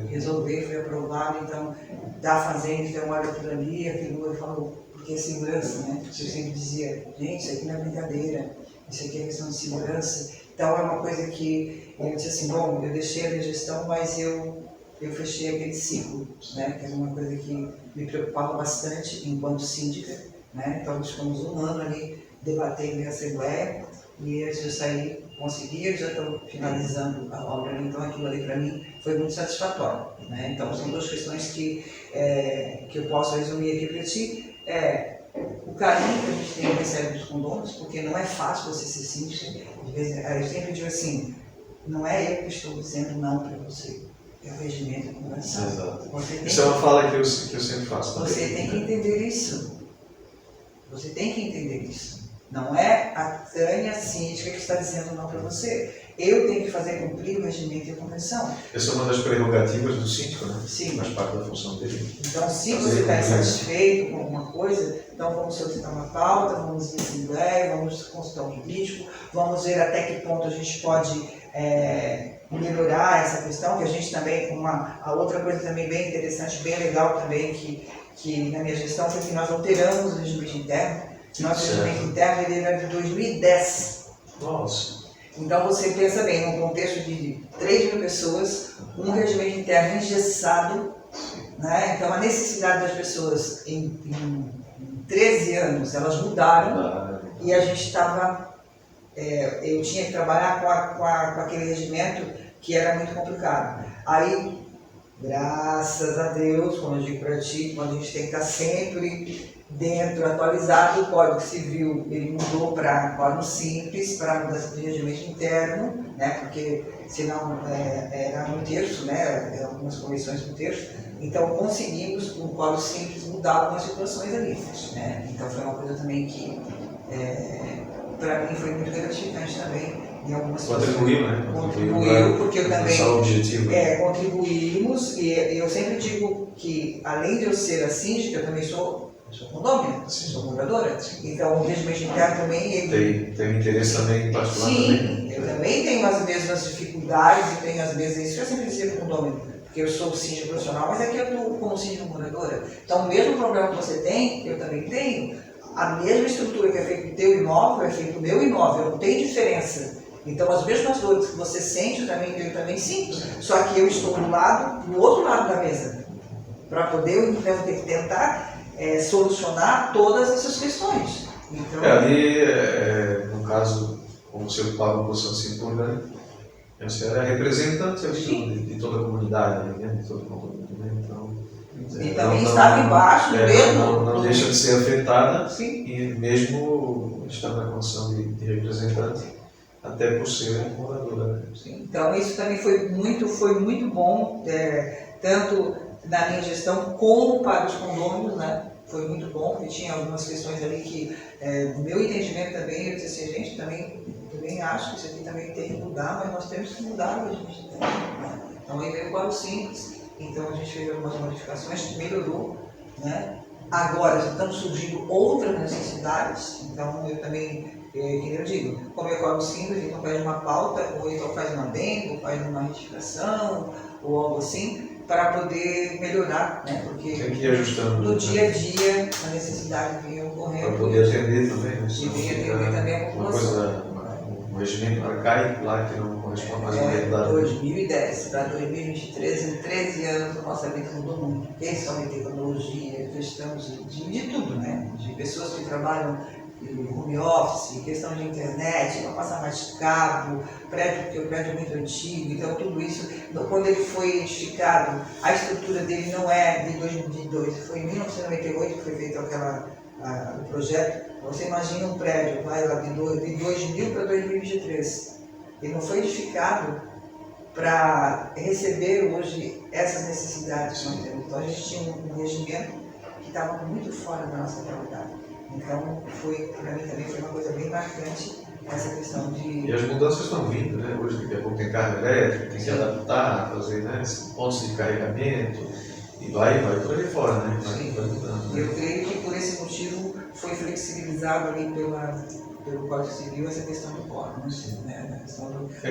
Speaker 2: resolver, foi aprovado. Então, da fazenda, então olha aquilo ali, aquilo eu falo, porque é segurança, né? Eu sempre dizia, gente, isso aqui não é brincadeira, isso aqui é questão de segurança. Então é uma coisa que eu disse assim, bom, eu deixei a minha gestão, mas eu fechei aquele ciclo, né? Que era uma coisa que me preocupava bastante enquanto síndica, né? Então nós ficamos um ano ali debatendo em assembleia, e antes de eu sair, consegui, eu já estou finalizando a obra, então aquilo ali para mim foi muito satisfatório, né? Então são duas questões que eu posso resumir aqui para ti. O carinho que a gente recebe dos condôminos, porque não é fácil você ser síndica. Eu sempre digo assim, não é eu que estou dizendo não para você, é o regimento da convenção.
Speaker 1: Exato. Isso é uma fala que eu sempre faço também.
Speaker 2: Você tem que entender isso. Você tem que entender isso. Não é a Tânia síndica que está dizendo não para você. Eu tenho que fazer cumprir o regimento e a convenção.
Speaker 1: Essa é uma das prerrogativas do síndico, né?
Speaker 2: Sim.
Speaker 1: Faz parte da função dele.
Speaker 2: Então, se você está insatisfeito com alguma coisa, então vamos solicitar uma pauta, vamos ir à assembleia, vamos consultar o jurídico, vamos ver até que ponto a gente pode melhorar essa questão, que a gente também, a outra coisa também bem interessante, bem legal também, que na minha gestão foi que nós alteramos o regimento interno. Nosso regimento interno ele era de 2010.
Speaker 1: Nossa.
Speaker 2: Então você pensa bem, num contexto de 3 mil pessoas, um regimento interno engessado, né? Então a necessidade das pessoas em 13 anos, elas mudaram, e a gente estava, eu tinha que trabalhar com aquele regimento que era muito complicado. Aí, graças a Deus, como eu digo para ti, quando a gente tem que estar sempre dentro, atualizado, o Código Civil ele mudou para Código Simples, para mudança de regimento interno, né, porque senão era um terço, né, algumas comissões um terço, então conseguimos, com o Código Simples, mudar algumas situações ali, né, então foi uma coisa também que, para mim, foi muito gratificante também.
Speaker 1: Contribuiu, né?
Speaker 2: Contribuiu, porque eu também
Speaker 1: objetivo.
Speaker 2: Contribuímos, e eu sempre digo que, além de eu ser a síndica, eu também sou condômina, sou moradora. Então, o regimento interno também...
Speaker 1: Tem interesse também em particular?
Speaker 2: Sim,
Speaker 1: também.
Speaker 2: Eu também tenho as mesmas dificuldades e tenho as mesmas... Isso eu sempre dizia para o condômino, porque eu sou síndica profissional, mas aqui eu estou como síndica moradora. Então, o mesmo problema que você tem, eu também tenho. A mesma estrutura que é feita no teu imóvel, é feita no meu imóvel, não tem diferença. Então, as mesmas dores que você sente, eu também sinto. Só que eu estou no outro lado da mesa, para poder, então, ter que tentar solucionar todas essas questões. Então,
Speaker 1: ali, no caso, como você ocupava uma posição assim importante, Você era representante ali de toda a comunidade, né? De todo o condomínio, né? Então,
Speaker 2: e também estava embaixo do mesmo.
Speaker 1: Não deixa de ser afetada,
Speaker 2: Sim.
Speaker 1: e mesmo estando na condição de representante, até por ser moradora. Né?
Speaker 2: Sim. Então isso também foi muito bom, tanto na minha gestão como para os condôminos, né? Foi muito bom, porque tinha algumas questões ali que, no meu entendimento também, eu disse assim, gente, também acho que isso aqui também tem que mudar, mas nós temos que mudar o que a gente tem. Né? Então aí veio para o simples, então a gente fez algumas modificações que melhorou, né? Agora já estão surgindo outras necessidades, então eu também, que eu digo, como é quadro simples, então faz uma pauta, ou então faz uma adendo, ou faz uma retificação, ou algo assim, para poder melhorar, né? Porque
Speaker 1: tem que ir ajustando
Speaker 2: no dia a dia a necessidade vinha ocorrendo.
Speaker 1: Para poder atender também, né?
Speaker 2: E vinha atender também a
Speaker 1: uma
Speaker 2: população.
Speaker 1: um regimento arcaico lá que não corresponde mais à realidade.
Speaker 2: 2010 para 2023, em 13 anos, a nossa vida mudou muito, principalmente tecnologia, questões de tudo, né? De pessoas que trabalham em home office, questão de internet, não passar mais cabo, prédio, porque o prédio é muito antigo, então tudo isso, quando ele foi edificado, a estrutura dele não é de 2002, foi em 1998 que foi feito o projeto. Você imagina um prédio, vai lá de 2000 para 2023, ele não foi edificado para receber hoje essas necessidades que nós temos. Então a gente tinha um regimento que estava muito fora da nossa realidade. Então, para mim também foi uma coisa bem marcante essa questão de...
Speaker 1: E as mudanças estão vindo, né? Hoje daqui a pouco tem carro elétrico, tem que adaptar, fazer, né, pontos de carregamento, e vai por aí fora, né? Vai mudando, né?
Speaker 2: Eu creio que por esse motivo foi flexibilizado ali pelo Código Civil essa questão do quórum, né? A questão do...
Speaker 1: É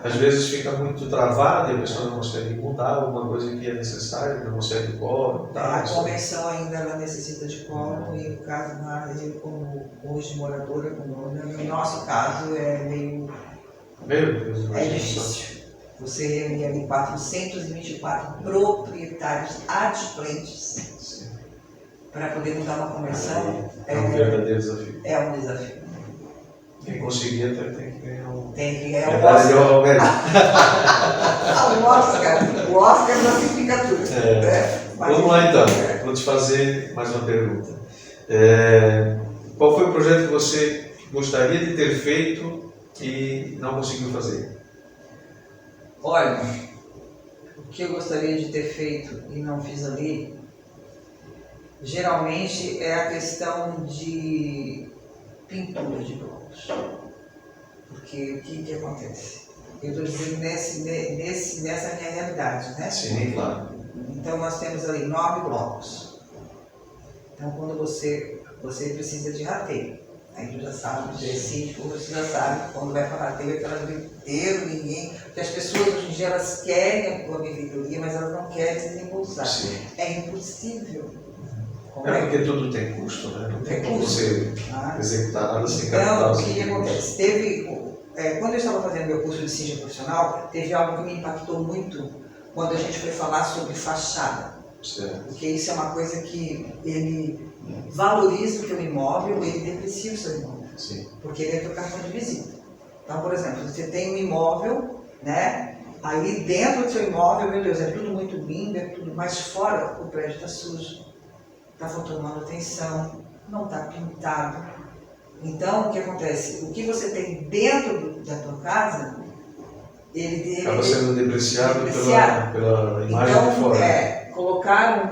Speaker 1: que às vezes fica muito travado e a pessoa não consegue mudar alguma coisa que é necessária, não consegue quórum.
Speaker 2: A convenção ainda ela necessita de quórum e no caso, eu como hoje moradora, no nosso caso, é meio...
Speaker 1: Meu Deus,
Speaker 2: é difícil. Você reunir ali 424 proprietários adimplentes para poder mudar uma convenção
Speaker 1: é um verdadeiro desafio.
Speaker 2: É um desafio.
Speaker 1: Quem conseguir até tem que ganhar um...
Speaker 2: Tem que ganhar o Oscar. O Oscar classifica tudo.
Speaker 1: Vamos lá então, vou te fazer mais uma pergunta. Qual foi o projeto que você gostaria de ter feito e não conseguiu fazer?
Speaker 2: Olha, o que eu gostaria de ter feito e não fiz ali, geralmente é a questão de pintura de blocos. Porque o que acontece? Eu estou dizendo nessa minha realidade, né?
Speaker 1: Sim, claro.
Speaker 2: Então nós temos ali 9 blocos. Então quando você precisa de rateio. Aí tu já sabe, já é síndico, você já sabe quando vai para rateio, aquela griteiro, ninguém. Porque as pessoas hoje em dia elas querem a benfeitoria, mas elas não querem desembolsar. Sim. É impossível.
Speaker 1: Porque tudo tem custo, né? Não tem como você executar nada sem capital.
Speaker 2: Então, o que acontece? Quando eu estava fazendo meu curso de síndico profissional, teve algo que me impactou muito quando a gente foi falar sobre fachada.
Speaker 1: Certo.
Speaker 2: Porque isso é uma coisa que ele valoriza o teu imóvel, ele deprecia o seu imóvel.
Speaker 1: Sim. Porque
Speaker 2: ele é teu cartão de visita. Então, por exemplo, você tem um imóvel, né? Aí dentro do seu imóvel, meu Deus, é tudo muito lindo, é tudo, mas fora o prédio está sujo, está faltando manutenção, não está pintado. Então, o que acontece? O que você tem dentro da tua casa, ele
Speaker 1: acaba sendo depreciado. Pela imagem
Speaker 2: então,
Speaker 1: de fora.
Speaker 2: Colocaram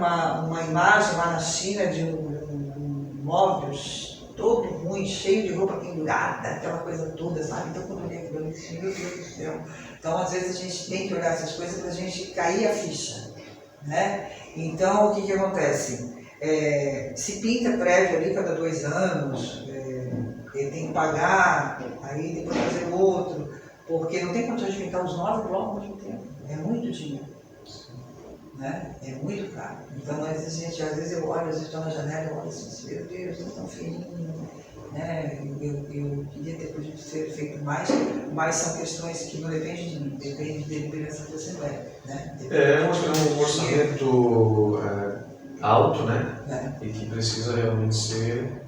Speaker 2: uma imagem lá na China de um móveis todo ruim, cheio de roupa pendurada, aquela coisa toda, sabe? Então, quando eu olhei aquilo, eu disse, meu Deus do céu. Então, às vezes, a gente tem que olhar essas coisas para a gente cair a ficha, né? Então, o que acontece? Se pinta prédio ali cada 2 anos, ele tem que pagar, aí depois fazer outro, porque não tem condições de pintar os 9 blocos ao mesmo tempo. É muito dinheiro. Né? É muito caro. Então, às vezes eu olho, às vezes estou na janela e olho assim, meu Deus, é tão fininho. Né? Eu queria ter podido ser feito mais, mas são questões que não dependem de mim, dependem de deliberação da Assembleia. Né?
Speaker 1: É um orçamento alto, né? E que precisa realmente ser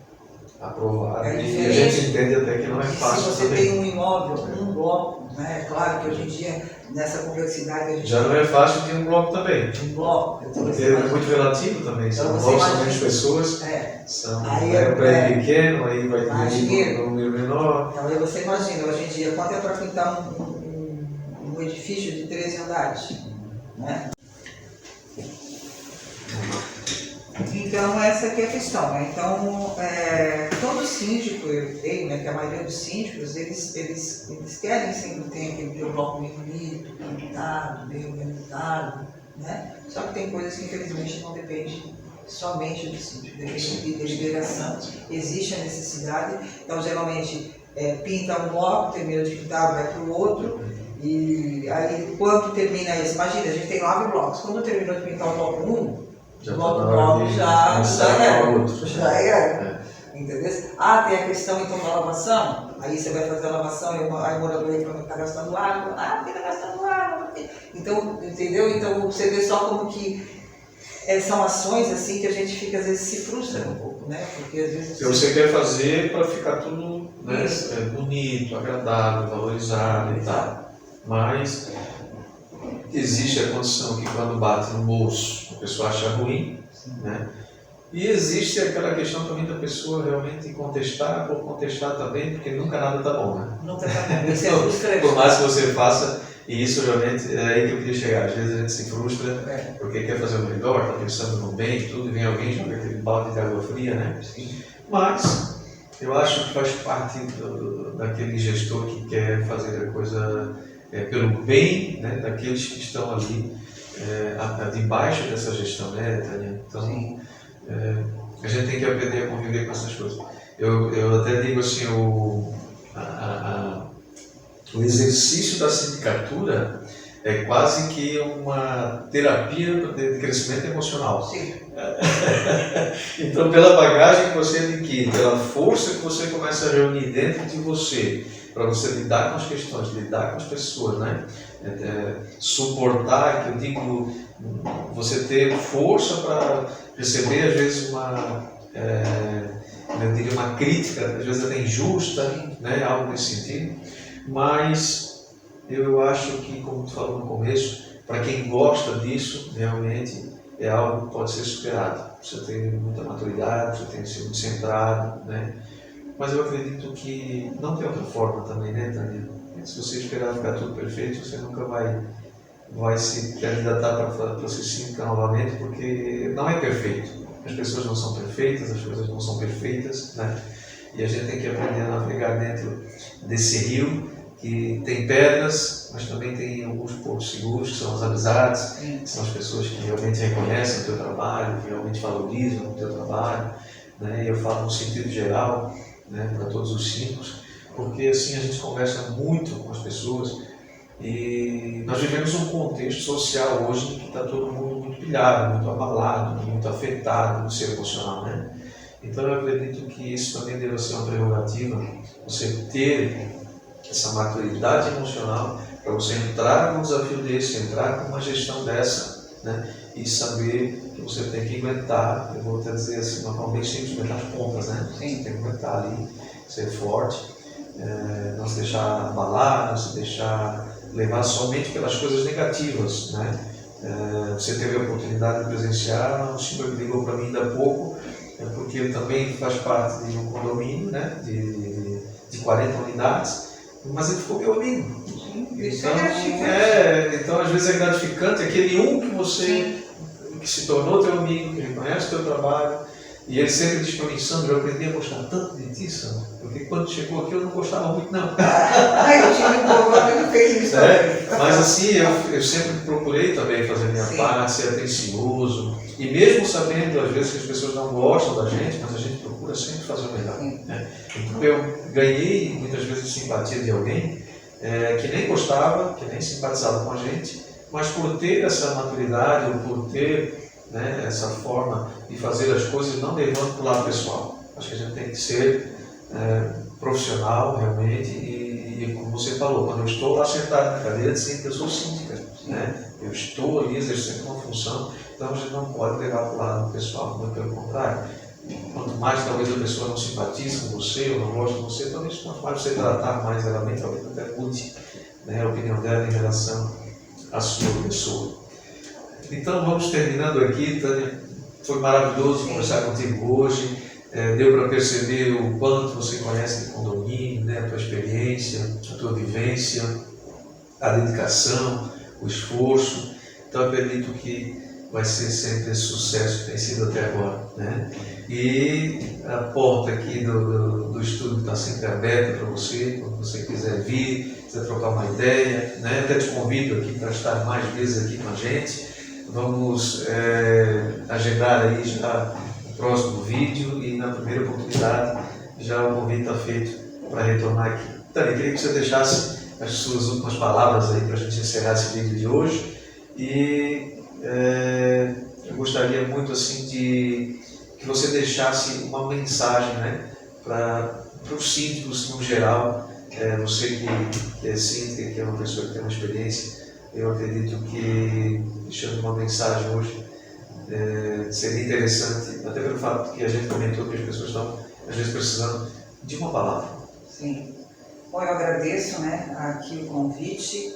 Speaker 1: aprovado.
Speaker 2: É
Speaker 1: E a gente entende até que não é fácil
Speaker 2: se você
Speaker 1: também.
Speaker 2: tem um imóvel, um bloco, né? É claro que hoje em dia, nessa complexidade, a gente
Speaker 1: Já não é fácil ter um bloco também.
Speaker 2: tem um bloco. Então,
Speaker 1: Porque é muito relativo também.
Speaker 2: Então,
Speaker 1: São
Speaker 2: você
Speaker 1: blocos, são
Speaker 2: imagina-
Speaker 1: menos pessoas,
Speaker 2: É.
Speaker 1: são
Speaker 2: Aí
Speaker 1: um prédio pequeno, aí vai
Speaker 2: mais
Speaker 1: ter
Speaker 2: dinheiro.
Speaker 1: um número menor.
Speaker 2: Então, aí você imagina, hoje em dia, quanto é para pintar um edifício de 13 andares? Né? Então, essa aqui é a questão. Né? Então, todo síndico, eu creio, né, que a maioria dos síndicos, eles querem sempre ter aquele bloco bem bonito, pintado, bem organizado, né? Só que tem coisas que, infelizmente, não dependem somente do síndico, depende de deliberação. Existe a necessidade, então, geralmente, pinta um bloco, termina de pintar, vai para o outro, e aí, quando termina esse, imagina, a gente tem 9 blocos, quando terminou de pintar o bloco 1,
Speaker 1: Já
Speaker 2: o bloco
Speaker 1: tá na hora
Speaker 2: 9
Speaker 1: de
Speaker 2: já
Speaker 1: começar
Speaker 2: é.
Speaker 1: para outro.
Speaker 2: Já é. Entendeu? Tem a questão então da lavação, aí você vai fazer a lavação e aí o morador reclama que está gastando água, porque está gastando água, porque... Então, entendeu? Então você vê só como que são ações assim que a gente fica, às vezes, se frustra um pouco, né? Porque às vezes.
Speaker 1: Você quer fazer para ficar tudo, né, bonito, agradável, valorizado e tal. Mas existe a condição que quando bate no bolso a pessoa acha ruim, né? E existe aquela questão também da pessoa realmente contestar por contestar também, porque nunca nada está bom, né?
Speaker 2: Nunca está bom. Isso é frustrante.
Speaker 1: Por mais que você faça, e isso realmente é aí que eu queria chegar. Às vezes a gente se frustra porque quer fazer o melhor, está pensando no bem e tudo, e vem alguém e joga aquele balde de água fria, né? Mas eu acho que faz parte daquele gestor que quer fazer a coisa pelo bem, né, daqueles que estão ali debaixo dessa gestão, né, Tânia? Então, a gente tem que aprender a conviver com essas coisas. Eu até digo assim, o exercício da sindicatura é quase que uma terapia de crescimento emocional.
Speaker 2: Sim.
Speaker 1: Então, pela bagagem que você adquire, pela força que você começa a reunir dentro de você, para você lidar com as questões, lidar com as pessoas, né? Suportar, que eu digo, você ter força para receber, às vezes, eu diria uma crítica, às vezes até injusta, né? Algo nesse sentido. Mas eu acho que, como tu falou no começo, para quem gosta disso, realmente é algo que pode ser superado. Você tem muita maturidade, você tem que ser muito centrado, né? Mas eu acredito que não tem outra forma também, né, Tânia? Se você esperar ficar tudo perfeito, você nunca vai se candidatar para ser síndica novamente, porque não é perfeito. As pessoas não são perfeitas, as coisas não são perfeitas, né? E a gente tem que aprender a navegar dentro desse rio que tem pedras, mas também tem alguns pontos seguros, que são as amizades, que são as pessoas que realmente reconhecem o teu trabalho, que realmente valorizam o teu trabalho, né? E eu falo no sentido geral, né, para todos os síndicos, porque assim a gente conversa muito com as pessoas e nós vivemos um contexto social hoje em que está todo mundo muito pilhado, muito abalado, muito afetado no seu emocional, né? Então eu acredito que isso também deve ser uma prerrogativa, você ter essa maturidade emocional para você entrar num desafio desse, entrar com uma gestão dessa, né? E saber que você tem que aguentar, eu vou até dizer assim, uma forma bem simples, aguentar as pontas, né? Você tem que aguentar ali, ser forte, não se deixar abalar, não se deixar levar somente pelas coisas negativas, né? Você teve a oportunidade de presenciar, um senhor que ligou para mim ainda há pouco, porque ele também faz parte de um condomínio, né? de 40 unidades, mas ele ficou meu amigo. Então às vezes é gratificante aquele que você que se tornou teu amigo, que reconhece o teu trabalho, e ele sempre diz para mim, Sandro, eu aprendi a gostar tanto de ti, Sandro, porque quando chegou aqui eu não gostava muito não.
Speaker 2: Eu tive um pouco, ele fez isso também.
Speaker 1: Mas assim, eu sempre procurei também fazer minha parte, ser atencioso, e mesmo sabendo às vezes que as pessoas não gostam da gente, mas a gente procura sempre fazer o melhor. Né? Então eu ganhei muitas vezes simpatia de alguém que nem gostava, que nem simpatizava com a gente, mas por ter essa maturidade, ou por ter, né, essa forma de fazer as coisas, não levando para o lado pessoal. Acho que a gente tem que ser profissional realmente, e como você falou, quando eu estou lá sentado na cadeira de síndica, eu sou síndica, né? Eu estou ali exercendo uma função, então a gente não pode levar para o lado pessoal, muito pelo contrário. Quanto mais talvez a pessoa não simpatize com você ou não gosta de você, talvez quanto mais você tratar mais ela bem, talvez até mude, né, a opinião dela em relação à sua pessoa. Então vamos terminando aqui, Tânia. Foi maravilhoso conversar contigo hoje. Deu para perceber o quanto você conhece de condomínio, né, a tua experiência, a tua vivência, a dedicação, o esforço. Então eu acredito que vai ser sempre esse sucesso que tem sido até agora, né? E a porta aqui do estúdio está sempre aberta para você, quando você quiser vir, quiser trocar uma ideia, né? Até te convido aqui para estar mais vezes aqui com a gente. Vamos agendar aí já o próximo vídeo e na primeira oportunidade já o convite está feito para retornar aqui. Tânia, queria que você deixasse as suas últimas palavras aí para a gente encerrar esse vídeo de hoje e eu gostaria muito assim que você deixasse uma mensagem, né, para os síndicos no geral. Você que é síndica, que é uma pessoa que tem uma experiência, eu acredito que deixando uma mensagem hoje seria interessante, até pelo fato que a gente comentou que as pessoas estão às vezes precisando de uma palavra.
Speaker 2: Sim. Bom, eu agradeço, né, aqui o convite.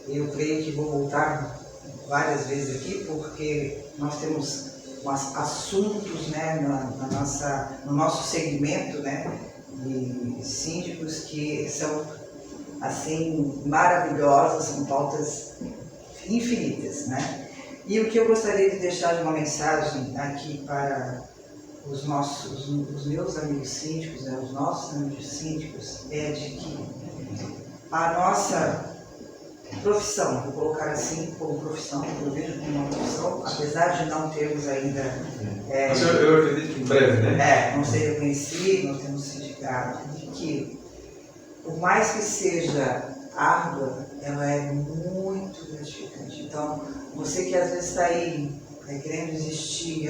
Speaker 2: Eu creio que vou voltar várias vezes aqui, porque nós temos assuntos, né, no nosso segmento, né, de síndicos que são assim maravilhosas, são pautas infinitas, né? E o que eu gostaria de deixar de uma mensagem aqui para os meus amigos síndicos, né, os nossos amigos síndicos, é de que a nossa profissão, vou colocar assim como profissão, eu vejo como uma profissão, apesar de não termos ainda...
Speaker 1: Mas eu acredito que em breve, né?
Speaker 2: Não ser reconhecido, não temos sindicato, de que, por mais que seja árdua, ela é muito gratificante. Então, você que às vezes está aí querendo desistir,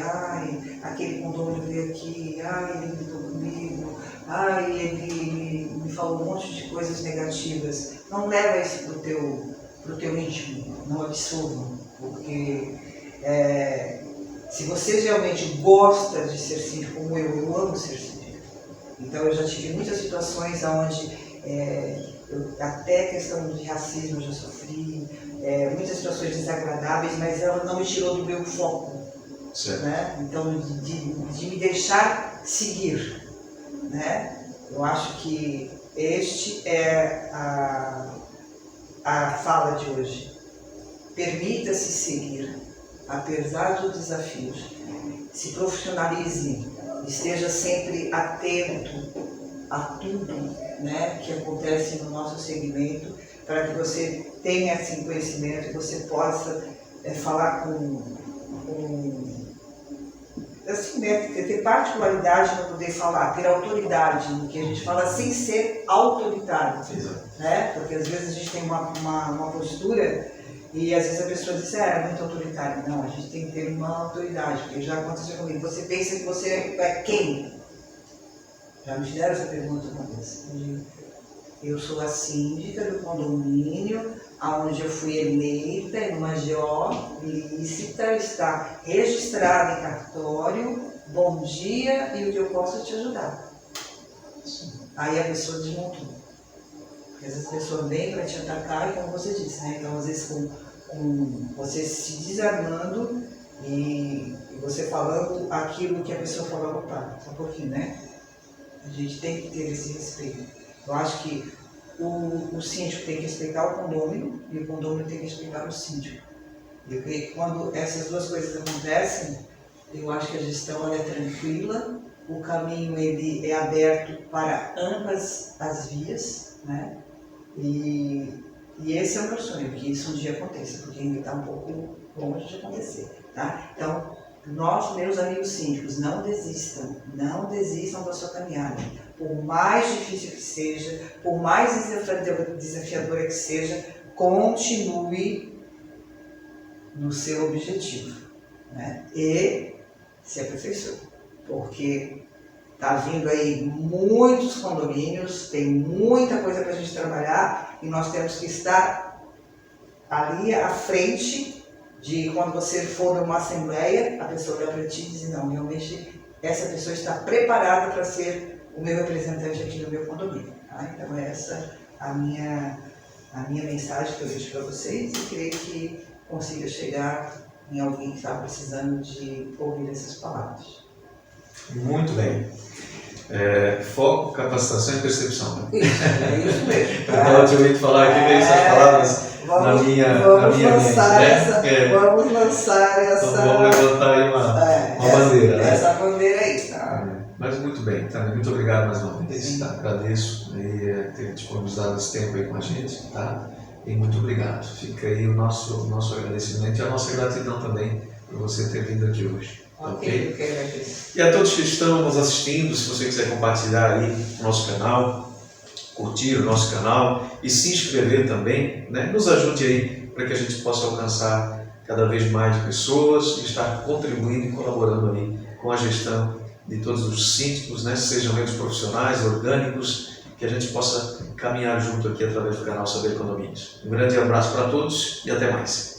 Speaker 2: aquele condomínio veio aqui, ele gritou comigo, ele me falou um monte de coisas negativas. Não leva isso pro teu íntimo, não absorva, porque se você realmente gosta de ser síndico como eu amo ser síndico. Então eu já tive muitas situações onde até questão de racismo eu já sofri, muitas situações desagradáveis, mas ela não me tirou do meu foco, né? Então de me deixar seguir, né? Eu acho que este é a fala de hoje. Permita-se seguir, apesar dos desafios. Se profissionalize, esteja sempre atento a tudo, né, que acontece no nosso segmento, para que você tenha assim, conhecimento e você possa falar assim, né, ter particularidade para poder falar, ter autoridade, no que a gente fala sem ser autoritário, né? Porque às vezes a gente tem uma postura e às vezes a pessoa diz, é muito autoritário. Não, a gente tem que ter uma autoridade, porque já aconteceu comigo. Você pensa que você é quem? Já me fizeram essa pergunta uma vez. Eu sou a síndica do condomínio, onde eu fui eleita em uma GO lícita, está registrada em cartório, bom dia, e o que eu posso te ajudar. Aí a pessoa desmontou. Porque às vezes a pessoa vem para te atacar, e como você disse, né? Então às vezes com você se desarmando e você falando aquilo que a pessoa falou, opa, só um pouquinho, né? A gente tem que ter esse respeito. Eu acho que o síndico tem que respeitar o condômino e o condômino tem que respeitar o síndico. Eu creio que quando essas duas coisas acontecem, eu acho que a gestão é tranquila, o caminho ele é aberto para ambas as vias, né? E esse é o meu sonho, que isso um dia aconteça, porque ainda está um pouco longe de acontecer, tá? Então, nós, meus amigos síndicos, não desistam da sua caminhada. Por mais difícil que seja, por mais desafiadora que seja, continue no seu objetivo, né? E se aperfeiçoe, porque está vindo aí muitos condomínios, tem muita coisa para a gente trabalhar e nós temos que estar ali à frente de quando você for numa assembleia, a pessoa olhar para ti e dizer, não, realmente essa pessoa está preparada para ser o meu representante aqui no meu condomínio. Tá? Então essa a minha mensagem que eu deixo para vocês e creio que consiga chegar em alguém que está precisando de ouvir essas palavras.
Speaker 1: Muito bem. Foco, capacitação e percepção. Né?
Speaker 2: Isso, é isso mesmo.
Speaker 1: Tá? Eu tinha ouvido falar aqui, veio essas palavras na minha mente.
Speaker 2: Vamos lançar essa...
Speaker 1: Então vamos levantar aí uma bandeira.
Speaker 2: Essa bandeira aí, tá?
Speaker 1: Mas muito bem, tá? Muito obrigado mais uma vez. Tá? Agradeço ter disponibilizado esse tempo aí com a gente. Tá? E muito obrigado. Fica aí o nosso agradecimento e a nossa gratidão também por você ter vindo aqui hoje.
Speaker 2: Ok?
Speaker 1: E a todos que estão nos assistindo, se você quiser compartilhar aí o nosso canal, curtir o nosso canal e se inscrever também, né? Nos ajude aí para que a gente possa alcançar cada vez mais pessoas e estar contribuindo e colaborando aí com a gestão de todos os sínticos, né? Sejam eles profissionais, orgânicos, que a gente possa caminhar junto aqui através do canal Saber Condomínios. Um grande abraço para todos e até mais.